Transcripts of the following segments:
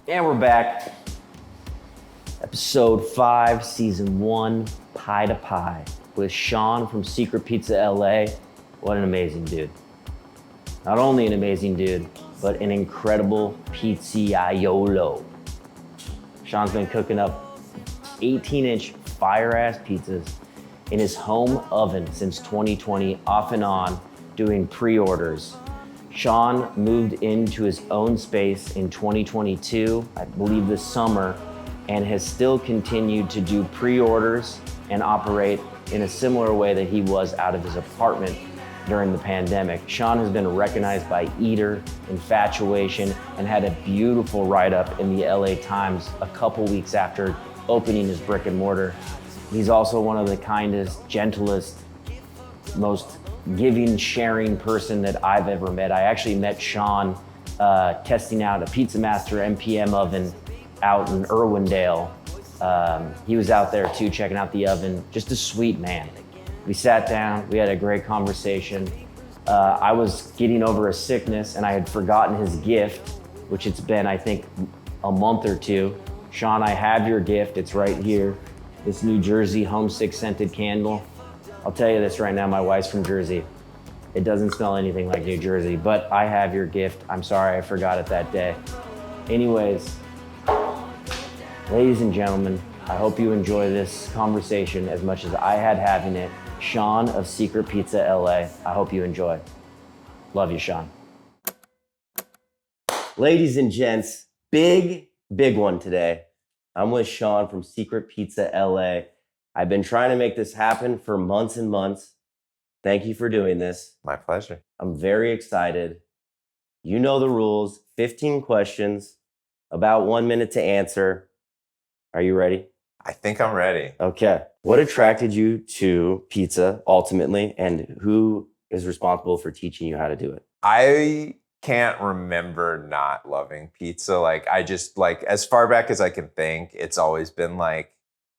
And we're back. Episode 5, Season 1, Pie to Pie, with Sean from Secret Pizza LA. What an amazing dude. Not only an amazing dude, but an incredible pizzaiolo. Sean's been cooking up 18-inch fire-ass pizzas in his home oven since 2020, off and on, doing pre-orders. Sean moved into his own space in 2022, I believe this summer, and has still continued to do pre-orders and operate in a similar way that he was out of his apartment during the pandemic. Sean has been recognized by Eater, Infatuation, and had a beautiful write-up in the LA Times a couple weeks after opening his brick and mortar. He's also one of the kindest, gentlest, most giving, sharing person that I've ever met. I actually met Sean testing out a Pizza Master MPM oven out in Irwindale. He was out there too, checking out the oven. Just a sweet man. We sat down, we had a great conversation. I was getting over a sickness and I had forgotten his gift, which it's been, I think, a month or two. Sean, I have your gift, it's right here. This New Jersey homesick scented candle. I'll tell you this right now, my wife's from Jersey. It doesn't smell anything like New Jersey, but I have your gift. I'm sorry I forgot it that day. Anyways, ladies and gentlemen, I hope you enjoy this conversation as much as I had having it. Sean of Secret Pizza LA. I hope you enjoy. Love you, Sean. Ladies and gents, big one today. I'm with Sean from Secret Pizza LA. I've been trying to make this happen for months and months. Thank you for doing this. My pleasure. I'm very excited. You know the rules. 15 questions, about 1 minute to answer. Are you ready? I think I'm ready. Okay. What attracted you to pizza ultimately, and who is responsible for teaching you how to do it? I can't remember not loving pizza. Like, I just, like, as far back as I can think, it's always been like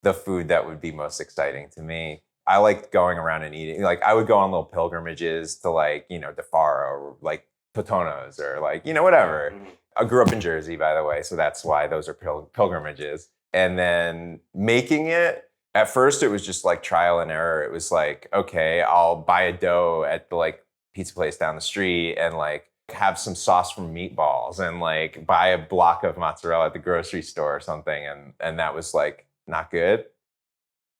the food that would be most exciting to me. I liked going around and eating. Like, I would go on little pilgrimages to, like, you know, DeFaro or like Potono's or like, you know, whatever. Mm-hmm. I grew up in Jersey, by the way, so that's why those are pilgrimages. And then making it, at first it was just like trial and error. It was like, okay, I'll buy a dough at the like pizza place down the street and like have some sauce from meatballs and like buy a block of mozzarella at the grocery store or something. And that was like not good,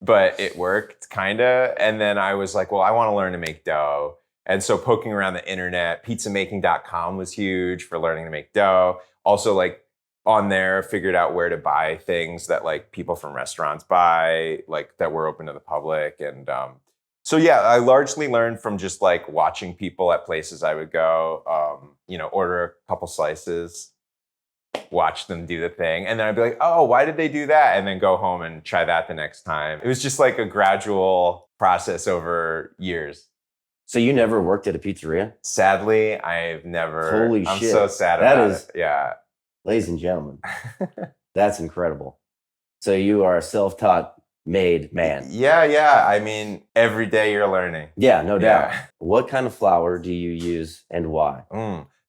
but it worked kinda. And then I was like, well, I want to learn to make dough. And so poking around the internet, pizzamaking.com was huge for learning to make dough. Also, like, on there, figured out where to buy things that like people from restaurants buy, like that were open to the public. And so yeah, I largely learned from just like watching people at places I would go, you know, order a couple slices, watch them do the thing. And then I'd be like, oh, why did they do that? And then go home and try that the next time. It was just like a gradual process over years. So you never worked at a pizzeria? Sadly, I've never. Holy I'm shit. so sad about it. Yeah. Ladies and gentlemen, that's incredible. So you are a self-taught made man. Yeah. I mean, every day you're learning. Yeah, no doubt. What kind of flour do you use and why?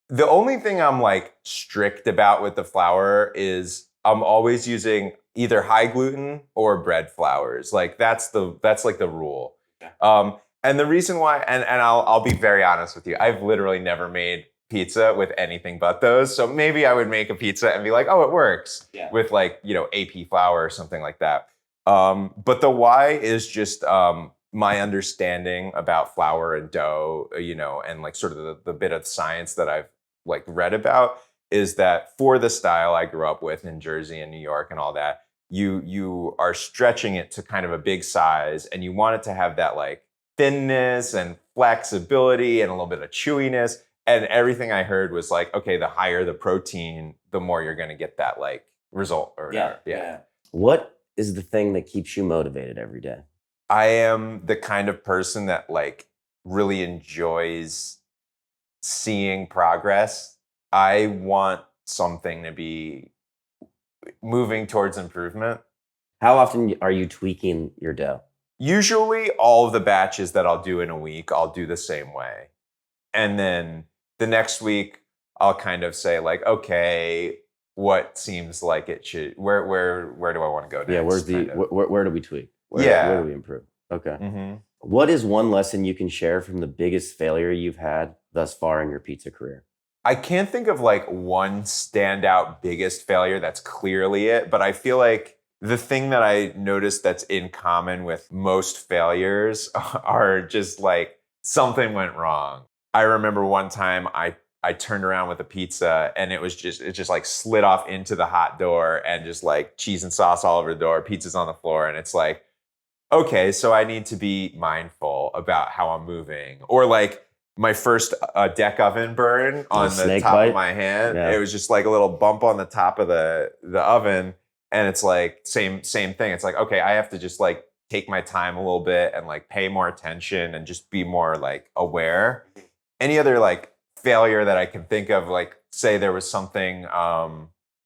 The only thing I'm like strict about with the flour is I'm always using either high gluten or bread flours. Like that's like the rule. And the reason why, and I'll be very honest with you, I've literally never made pizza with anything but those. So maybe I would make a pizza and be like, oh, it works with like, you know, AP flour or something like that. But the why is just my understanding about flour and dough, you know, and like sort of the bit of science that I've like read about is that for the style I grew up with in Jersey and New York and all that, you are stretching it to kind of a big size and you want it to have that like thinness and flexibility and a little bit of chewiness. And everything I heard was like, okay, the higher the protein, the more you're going to get that like result or whatever. Yeah. What is the thing that keeps you motivated every day? I am the kind of person that like really enjoys seeing progress. I want something to be moving towards improvement. How often are you tweaking your dough? Usually all of the batches that I'll do in a week, I'll do the same way. And then the next week, I'll kind of say like, okay, what seems like it should, where do I want to go next? Yeah, where do we tweak? Where do we improve? Okay. Mm-hmm. What is one lesson you can share from the biggest failure you've had thus far in your pizza career? I can't think of like one standout biggest failure that's clearly it, but I feel like the thing that I noticed that's in common with most failures are just like something went wrong. I remember one time I turned around with a pizza and it just like slid off into the hot door and just like cheese and sauce all over the door, pizza's on the floor, and it's like, okay, so I need to be mindful about how I'm moving. Or like my first deck oven burn on the top of my hand. Yeah. It was just like a little bump on the top of the oven. And it's like same thing. It's like, okay, I have to just like take my time a little bit and like pay more attention and just be more like aware. Any other like failure that I can think of, like say there was something,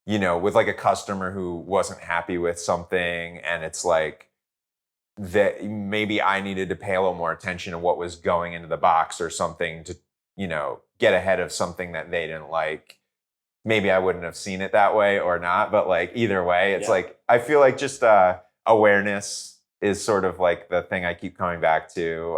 with like a customer who wasn't happy with something, and it's like that maybe I needed to pay a little more attention to what was going into the box or something to, get ahead of something that they didn't like. Maybe I wouldn't have seen it that way or not, but like either way, it's like, I feel like just awareness is sort of like the thing I keep coming back to.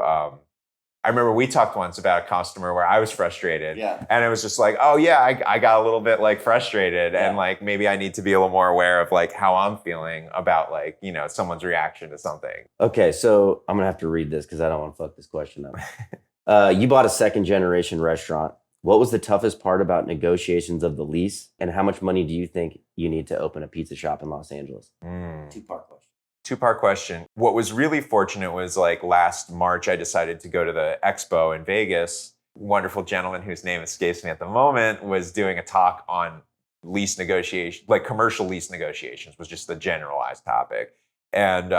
I remember we talked once about a customer where I was frustrated, and it was just like, oh yeah, I got a little bit like frustrated, and like maybe I need to be a little more aware of like how I'm feeling about like, someone's reaction to something. Okay, so I'm gonna have to read this because I don't want to fuck this question up. You bought a second generation restaurant. What was the toughest part about negotiations of the lease, and how much money do you think you need to open a pizza shop in Los Angeles? Two-part question. Two-part question. What was really fortunate was like last March, I decided to go to the expo in Vegas. Wonderful gentleman whose name escapes me at the moment was doing a talk on lease negotiation, like commercial lease negotiations was just the generalized topic. And,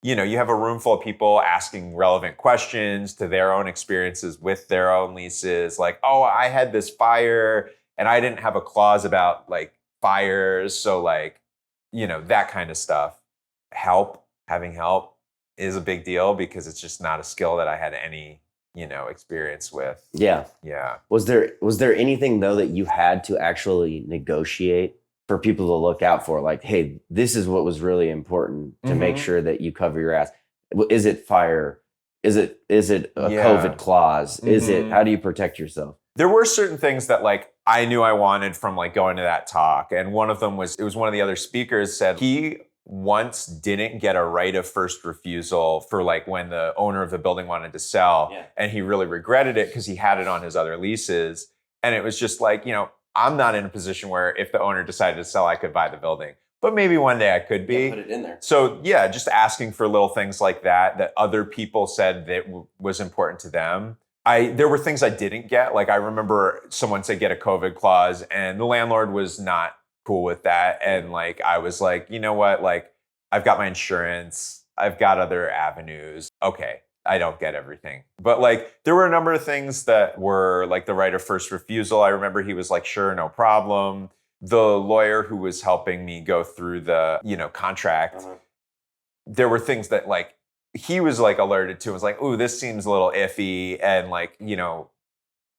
you have a room full of people asking relevant questions to their own experiences with their own leases. Like, oh, I had this fire and I didn't have a clause about like fires. So like, that kind of stuff. Having help is a big deal because it's just not a skill that I had any, experience with. Yeah. Yeah. Was there anything though that you had to actually negotiate for people to look out for? Like, hey, this is what was really important to make sure that you cover your ass. Is it fire? Is it a COVID clause? Is it, how do you protect yourself? There were certain things that like I knew I wanted from like going to that talk. And one of them was, it was one of the other speakers said he once didn't get a right of first refusal for like when the owner of the building wanted to sell. Yeah. And he really regretted it because he had it on his other leases. And it was just like, I'm not in a position where if the owner decided to sell, I could buy the building. But maybe one day I could be. Yeah, put it in there. So yeah, just asking for little things like that other people said that was important to them. There were things I didn't get. Like I remember someone said get a COVID clause, and the landlord was not cool with that. And like I was like, you know what? Like I've got my insurance, I've got other avenues. Okay, I don't get everything. But like there were a number of things that were like the right of first refusal. I remember he was like, sure, no problem. The lawyer who was helping me go through the, contract, there were things that like he was like alerted to, was like, ooh, this seems a little iffy, and like,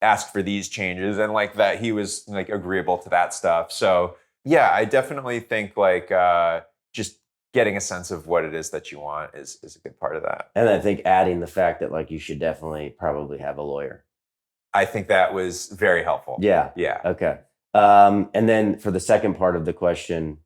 asked for these changes, and like that he was like agreeable to that stuff. So yeah, I definitely think like just getting a sense of what it is that you want is a good part of that. And I think adding the fact that like you should definitely probably have a lawyer. I think that was very helpful. Yeah. Yeah. Okay. And then for the second part of the question,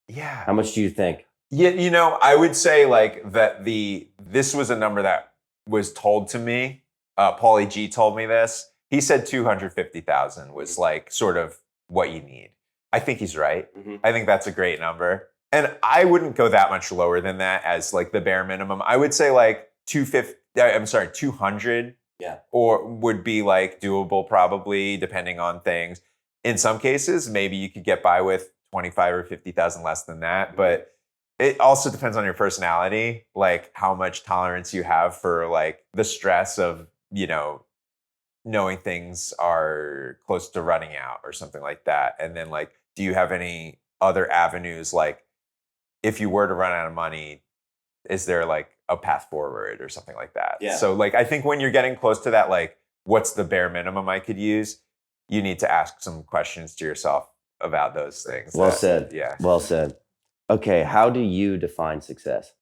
yeah, how much do you think? Yeah, I would say like that this was a number that was told to me. Paulie G told me this. He said 250,000 was like sort of what you need. I think he's right. Mm-hmm. I think that's a great number. And I wouldn't go that much lower than that as like the bare minimum. I would say like 200. Yeah. Or would be like doable probably, depending on things. In some cases, maybe you could get by with 25 or 50,000 less than that. Mm-hmm. But it also depends on your personality, like how much tolerance you have for like the stress of, knowing things are close to running out or something like that. And then like, do you have any other avenues? Like if you were to run out of money, is there like a path forward or something like that? Yeah. So like, I think when you're getting close to that, like what's the bare minimum I could use? You need to ask some questions to yourself about those things. Well said. Yeah. Well said. Okay, how do you define success?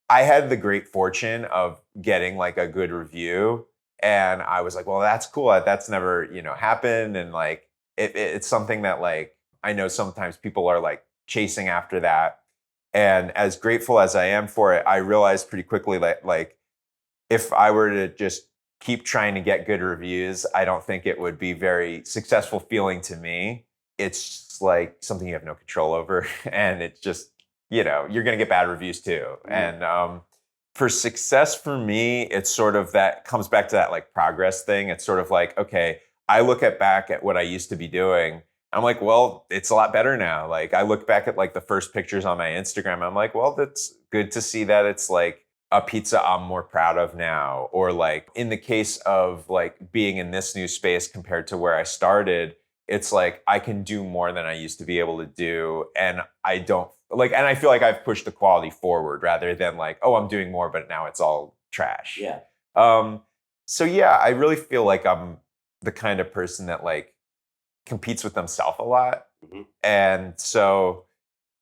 I had the great fortune of getting like a good review, and I was like, well, that's cool. That's never, happened. And like, it's something that like, I know sometimes people are like chasing after that. And as grateful as I am for it, I realized pretty quickly that like, if I were to just keep trying to get good reviews, I don't think it would be very successful feeling to me. It's like something you have no control over. And it's just, you're going to get bad reviews too. And for success for me, it's sort of that comes back to that like progress thing. It's sort of like, okay, I look back at what I used to be doing. I'm like, well, it's a lot better now. Like I look back at like the first pictures on my Instagram. I'm like, well, that's good to see that it's like a pizza I'm more proud of now. Or like in the case of like being in this new space compared to where I started, it's like I can do more than I used to be able to do. And I don't like, and I feel like I've pushed the quality forward rather than like, oh, I'm doing more, but now it's all trash. Yeah. So yeah, I really feel like I'm the kind of person that like competes with themselves a lot. Mm-hmm. And so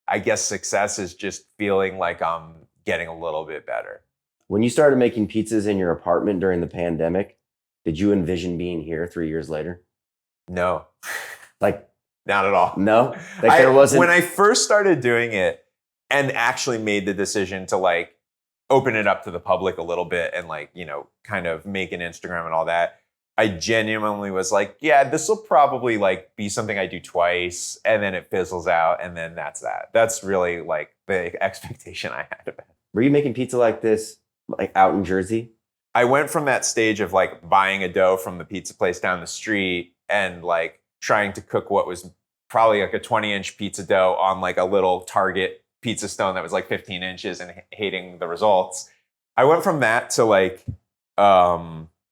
I guess success is just feeling like I'm getting a little bit better. When you started making pizzas in your apartment during the pandemic, did you envision being here 3 years later? No, Like, not at all. no? Like there wasn't. When I first started doing it and actually made the decision to like open it up to the public a little bit and like, kind of make an Instagram and all that, I genuinely was like, yeah, this will probably like be something I do twice and then it fizzles out and then that's that. That's really like the expectation I had of it. Were you making pizza like this, like out in Jersey? I went from that stage of like buying a dough from the pizza place down the street and like trying to cook what was probably like a 20-inch pizza dough on like a little Target pizza stone that was like 15 inches and hating the results. I went from that to like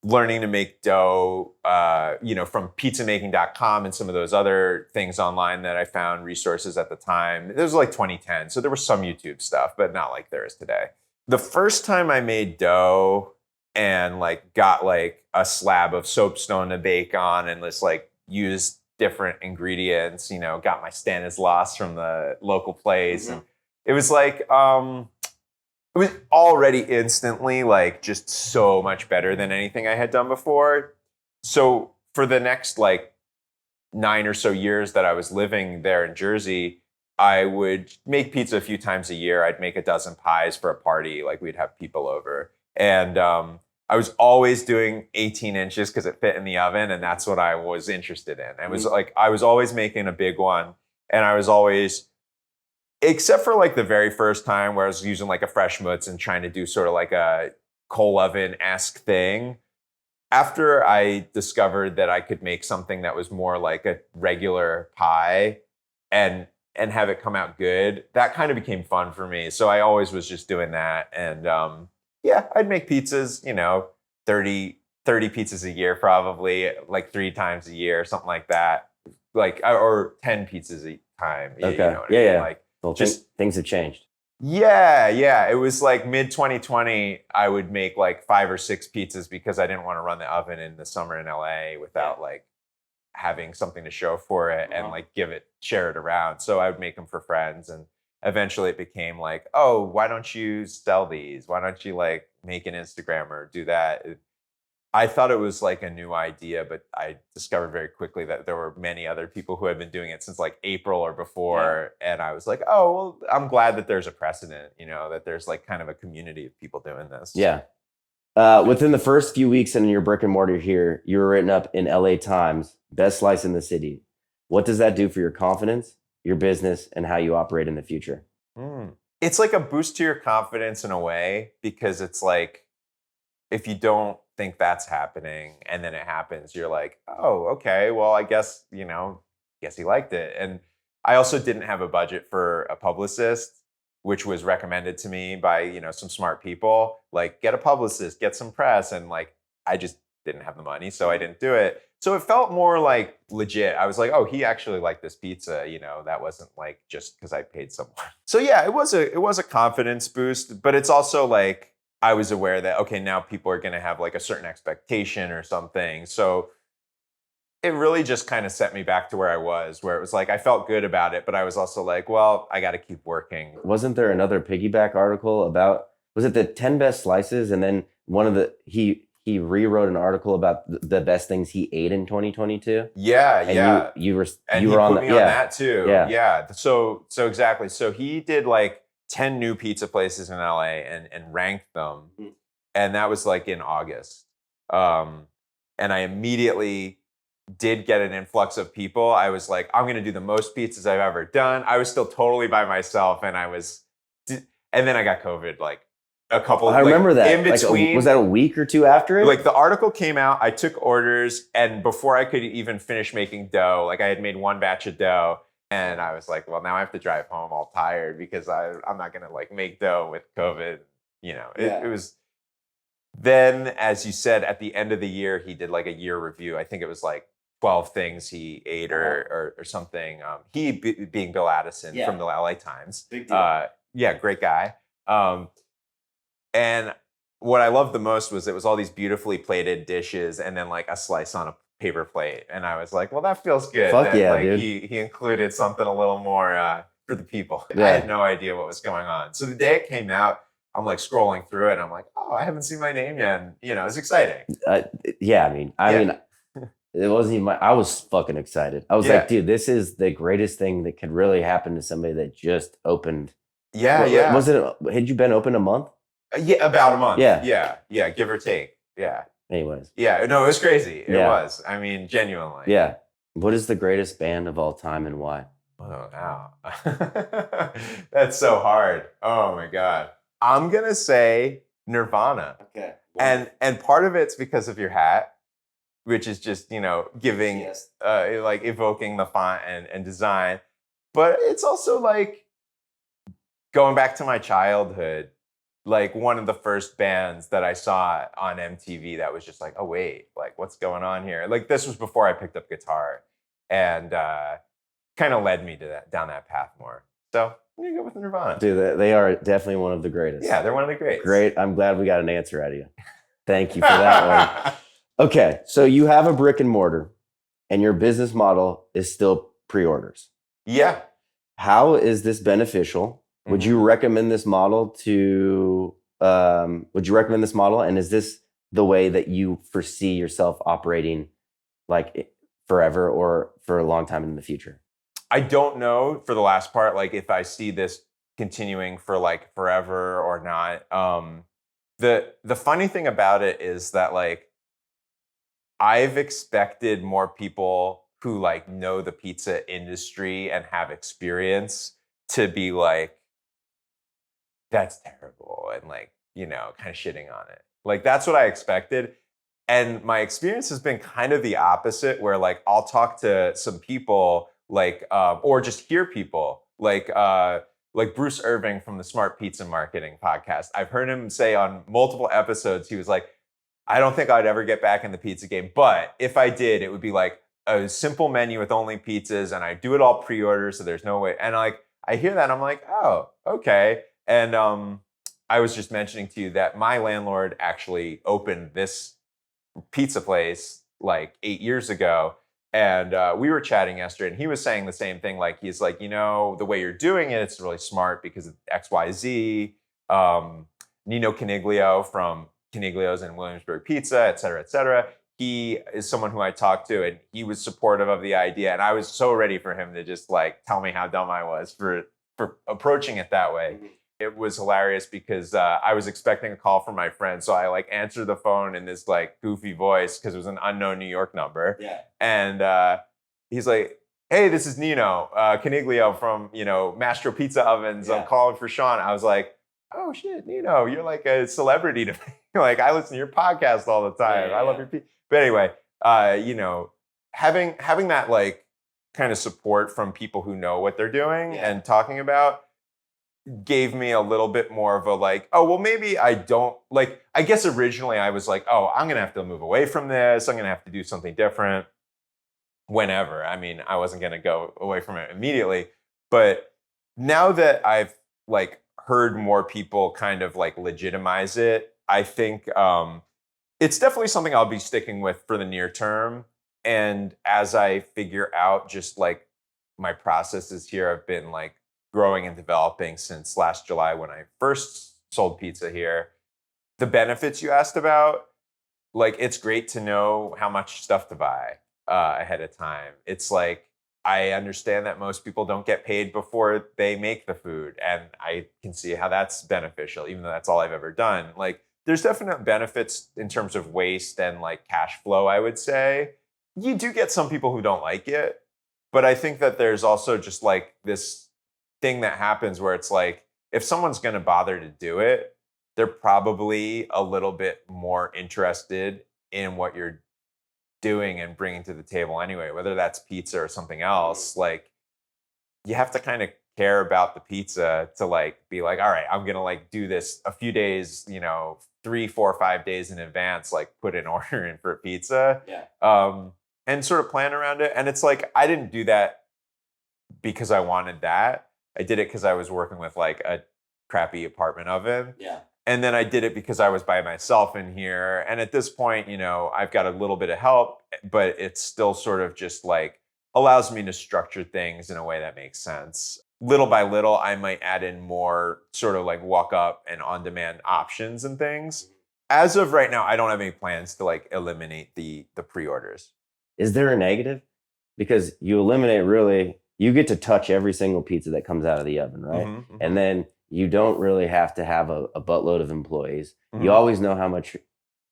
learning to make dough, from pizzamaking.com and some of those other things online that I found resources at the time. It was like 2010. So there was some YouTube stuff, but not like there is today. The first time I made dough and like got like a slab of soapstone to bake on and just like used different ingredients, got my Stanislas from the local place. Mm-hmm. And it was like, it was already instantly like just so much better than anything I had done before. So for the next like 9 or so years that I was living there in Jersey, I would make pizza a few times a year. I'd make a dozen pies for a party. Like we'd have people over. And I was always doing 18 inches because it fit in the oven. And that's what I was interested in. It was like, I was always making a big one. And I was always, except for like the very first time where I was using like a fresh mutz and trying to do sort of like a coal oven-esque thing. After I discovered that I could make something that was more like a regular pie and have it come out good, that kind of became fun for me. So I always was just doing that. And I'd make pizzas, 30 pizzas a year, probably like 3 times a year, something like that. Like, or 10 pizzas a time. Okay. You know what I Yeah, mean? yeah. Like, Well, just things have changed. yeah. It was like mid 2020. I would make like 5 or 6 pizzas because I didn't want to run the oven in the summer in LA without like having something to show for it and like share it around. So I would make them for friends, and eventually it became like, oh, why don't you sell these? Why don't you like make an Instagram or do that? I thought it was like a new idea, but I discovered very quickly that there were many other people who had been doing it since like April or before. Yeah. And I was like, oh, well, I'm glad that there's a precedent, that there's like kind of a community of people doing this. Yeah. Within the first few weeks in your brick and mortar here, you were written up in LA Times, best slice in the city. What does that do for your confidence, your business, and how you operate in the future? It's like a boost to your confidence in a way, because it's like, if you don't think that's happening and then it happens, you're like, oh, okay, well, I guess, guess he liked it. And I also didn't have a budget for a publicist, which was recommended to me by, some smart people, like get a publicist, get some press. And like, I just didn't have the money, so I didn't do it. So it felt more like legit. I was like, oh, he actually liked this pizza. That wasn't like just because I paid someone. So yeah, it was a confidence boost, but it's also like, I was aware that, okay, now people are going to have like a certain expectation or something. So it really just kind of set me back to where I was, where it was like I felt good about it, but I was also like, well, I got to keep working. Wasn't there another piggyback article about, was it the 10 best slices? And then he rewrote an article about the best things he ate in 2022. Yeah, And yeah. you were And you he were on put the, me on that too. Yeah. Yeah. So exactly. So he did like 10 new pizza places in LA and ranked them. And that was like in August. And I immediately did get an influx of people. I was like, I'm gonna do the most pizzas I've ever done. I was still totally by myself, and and then I got COVID like a couple. I remember that in between. Was that a week or two after it? Like the article came out, I took orders, and before I could even finish making dough, like I had made one batch of dough, and I was like, well, now I have to drive home all tired because I'm not gonna like make dough with COVID. You know, it was. Then, as you said, at the end of the year, he did like a year review. I think it was like 12 things he ate or something. He being Bill Addison from the LA Times. Big deal. Yeah, great guy. And what I loved the most was it was all these beautifully plated dishes and then like a slice on a paper plate. And I was like, well, that feels good. Fuck that, yeah, like, dude. He included something a little more for the people. Yeah. I had no idea what was going on. So the day it came out, I'm like scrolling through it. And I'm like, oh, I haven't seen my name yet. And, you know, it's exciting. I mean, it wasn't even I was fucking excited. I was like, dude, this is the greatest thing that could really happen to somebody that just opened. Yeah. Was it? Had you been open a month? Yeah, about a month. Yeah. Yeah, give or take. Yeah. Anyways. Yeah, no, it was crazy. It Yeah. was. I mean, genuinely. Yeah. What is the greatest band of all time and why? Oh, wow. That's so hard. Oh my God. I'm gonna say Nirvana. Okay. And part of it's because of your hat, which is just, you know, giving like evoking the font and design. But it's also like going back to my childhood, like one of the first bands that I saw on MTV that was just like, oh wait, like what's going on here? Like this was before I picked up guitar and kind of led me to down that path more. So I'm gonna go with Nirvana. Dude, they are definitely one of the greatest. Yeah, they're one of the greats. Great. I'm glad we got an answer out of you. Thank you for that one. Okay, so you have a brick and mortar and your business model is still pre-orders. Yeah. How is this beneficial? Would you recommend this model to and is this the way that you foresee yourself operating like forever or for a long time in the future? I don't know for the last part, like if I see this continuing for like forever or not. The funny thing about it is that like I've expected more people who like know the pizza industry and have experience to be like, that's terrible, and like, you know, kind of shitting on it. Like that's what I expected. And my experience has been kind of the opposite, where like I'll talk to some people like or just hear people like Bruce Irving from the Smart Pizza Marketing podcast. I've heard him say on multiple episodes, he was like, I don't think I'd ever get back in the pizza game, but if I did, it would be like a simple menu with only pizzas, and I do it all pre-order, so there's no way. And like I hear that, I'm like, oh, okay. And I was just mentioning to you that my landlord actually opened this pizza place like 8 years ago. And we were chatting yesterday, and he was saying the same thing. Like, he's like, you know, the way you're doing it, it's really smart because of XYZ. Nino Caniglio from Caniglio's and Williamsburg Pizza, et cetera, he is someone who I talked to, and he was supportive of the idea. And I was so ready for him to just like tell me how dumb I was for approaching it that way. It was hilarious because I was expecting a call from my friend. So I like answered the phone in this like goofy voice because it was an unknown New York number. Yeah. And he's like, hey, this is Nino Caniglio from, you know, Mastro Pizza Ovens. Yeah. I'm calling for Sean. I was like, oh shit, Nino, you're like a celebrity to me. Like I listen to your podcast all the time. Yeah. I love your pizza. But anyway, you know, having that like kind of support from people who know what they're doing and talking about gave me a little bit more of a like, oh, well, maybe I don't like, I guess originally I was like, oh, I'm going to have to move away from this. I'm going to have to do something different whenever. I mean, I wasn't going to go away from it immediately. But now that I've like heard more people kind of like legitimize it, I think it's definitely something I'll be sticking with for the near term. And as I figure out just like my processes here, I've been like growing and developing since last July when I first sold pizza here. The benefits you asked about, like it's great to know how much stuff to buy ahead of time. It's like I understand that most people don't get paid before they make the food, and I can see how that's beneficial, even though that's all I've ever done. Like there's definite benefits in terms of waste and like cash flow, I would say. You do get some people who don't like it, but I think that there's also just like this thing that happens where it's like if someone's going to bother to do it, they're probably a little bit more interested in what you're doing and bringing to the table anyway, whether that's pizza or something else. Like you have to kind of care about the pizza to like be like, all right, I'm gonna like do this a few days, 3, 4, 5 days in advance, like put an order in for a pizza. Yeah. And sort of plan around it. And it's like I didn't do that because I wanted that. I did it because I was working with like a crappy apartment oven. Yeah. And then I did it because I was by myself in here. And at this point, I've got a little bit of help, but it's still sort of just like allows me to structure things in a way that makes sense. Little by little, I might add in more sort of like walk up and on demand options and things. As of right now, I don't have any plans to like eliminate the pre-orders. Is there a negative? Because you eliminate you get to touch every single pizza that comes out of the oven, right? Mm-hmm, mm-hmm. And then you don't really have to have a buttload of employees. Mm-hmm. You always know how much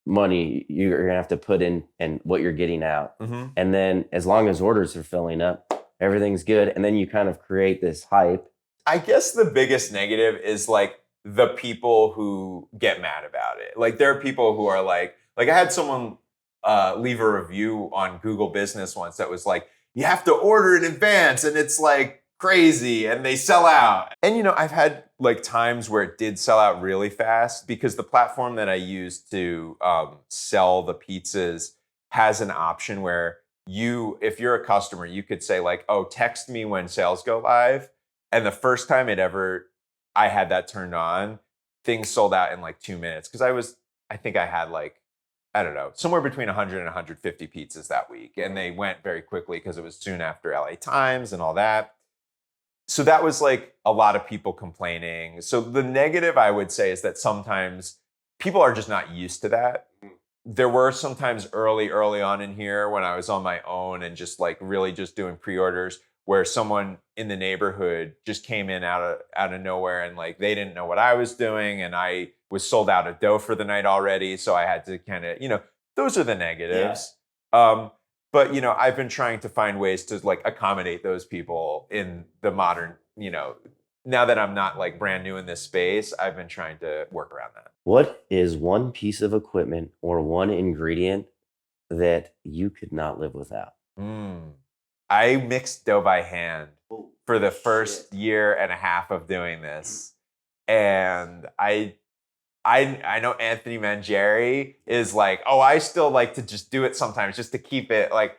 money you're going to have to put in and what you're getting out. Mm-hmm. And then as long as orders are filling up, everything's good. And then you kind of create this hype. I guess the biggest negative is like the people who get mad about it. Like there are people who are like I had someone leave a review on Google Business once that was like, you have to order in advance and it's like crazy and they sell out. And I've had like times where it did sell out really fast because the platform that I use to sell the pizzas has an option where if you're a customer, you could say like, oh, text me when sales go live. And the first time I had that turned on, things sold out in like 2 minutes because I think I had like, I don't know, somewhere between 100 and 150 pizzas that week. And they went very quickly because it was soon after LA Times and all that. So that was like a lot of people complaining. So the negative I would say is that sometimes people are just not used to that. There were sometimes early on in here when I was on my own and just like really just doing pre-orders where someone in the neighborhood just came in out of nowhere and like they didn't know what I was doing and I was sold out of dough for the night already. So I had to kind of, those are the negatives. Yeah. But, I've been trying to find ways to like accommodate those people in the modern, now that I'm not like brand new in this space, I've been trying to work around that. What is one piece of equipment or one ingredient that you could not live without? I mixed dough by hand for the first year and a half of doing this. And I know Anthony Mangieri is like, oh, I still like to just do it sometimes just to keep it like,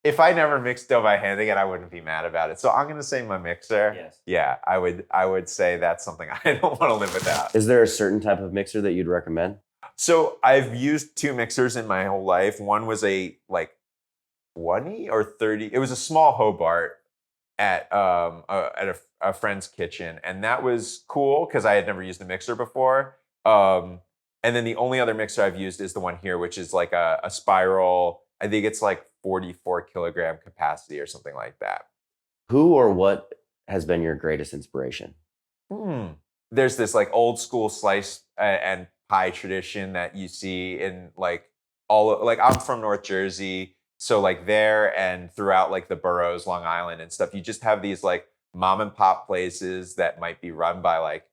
if I never mixed dough by hand again, I wouldn't be mad about it. So I'm going to say my mixer. Yes. Yeah, I would say that's something I don't want to live without. Is there a certain type of mixer that you'd recommend? So I've used 2 mixers in my whole life. One was a like 20 or 30. It was a small Hobart at a friend's kitchen. And that was cool because I had never used a mixer before. And then the only other mixer I've used is the one here, which is like a spiral. I think it's like 44 kilogram capacity or something like that. Who or what has been your greatest inspiration? There's this like old school slice and pie tradition that you see in like I'm from North Jersey. So like there and throughout like the boroughs, Long Island and stuff, you just have these like mom and pop places that might be run by like,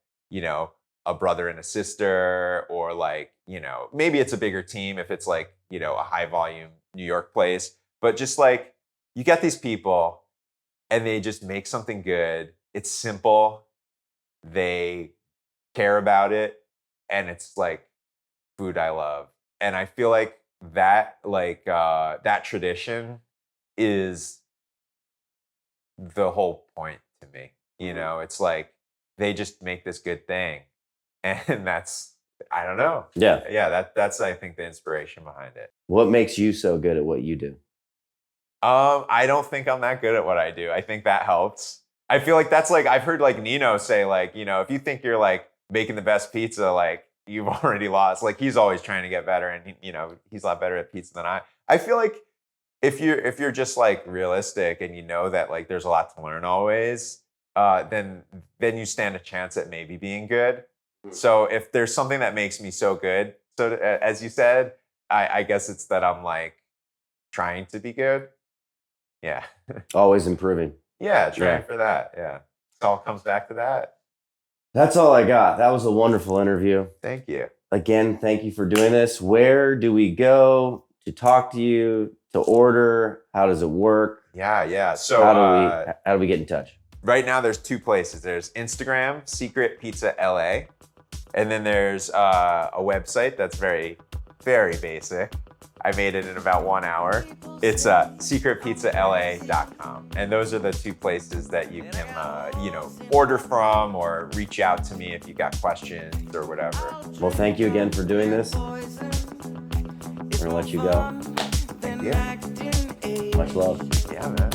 a brother and a sister, or like, maybe it's a bigger team if it's like, a high volume New York place. But just like you get these people and they just make something good. It's simple. They care about it. And it's like food I love. And I feel like that that tradition is the whole point to me. It's like they just make this good thing. And that's, I don't know. Yeah. Yeah, that's I think the inspiration behind it. What makes you so good at what you do? I don't think I'm that good at what I do. I think that helps. I feel like that's like, I've heard like Nino say like, you know, if you think you're like making the best pizza, like you've already lost. Like he's always trying to get better, and he, you know, he's a lot better at pizza than I. I feel like if you're just like realistic and you know that like there's a lot to learn always, then you stand a chance at maybe being good. So if there's something that makes me so good, so as you said, I guess it's that I'm like trying to be good. Yeah. Always improving. Yeah, trying for that. Yeah. It all comes back to that. That's all I got. That was a wonderful interview. Thank you. Again, thank you for doing this. Where do we go to talk to you, to order? How does it work? Yeah. So how do we get in touch? right now there's two places. There's Instagram, Secret Pizza LA, and then there's a website that's very, very basic. I made it in about 1 hour. It's secretpizzala.com. And those are the two places that you can, order from or reach out to me if you got questions or whatever. Well, thank you again for doing this. We're gonna let you go. Thank you. Much love. Yeah, man.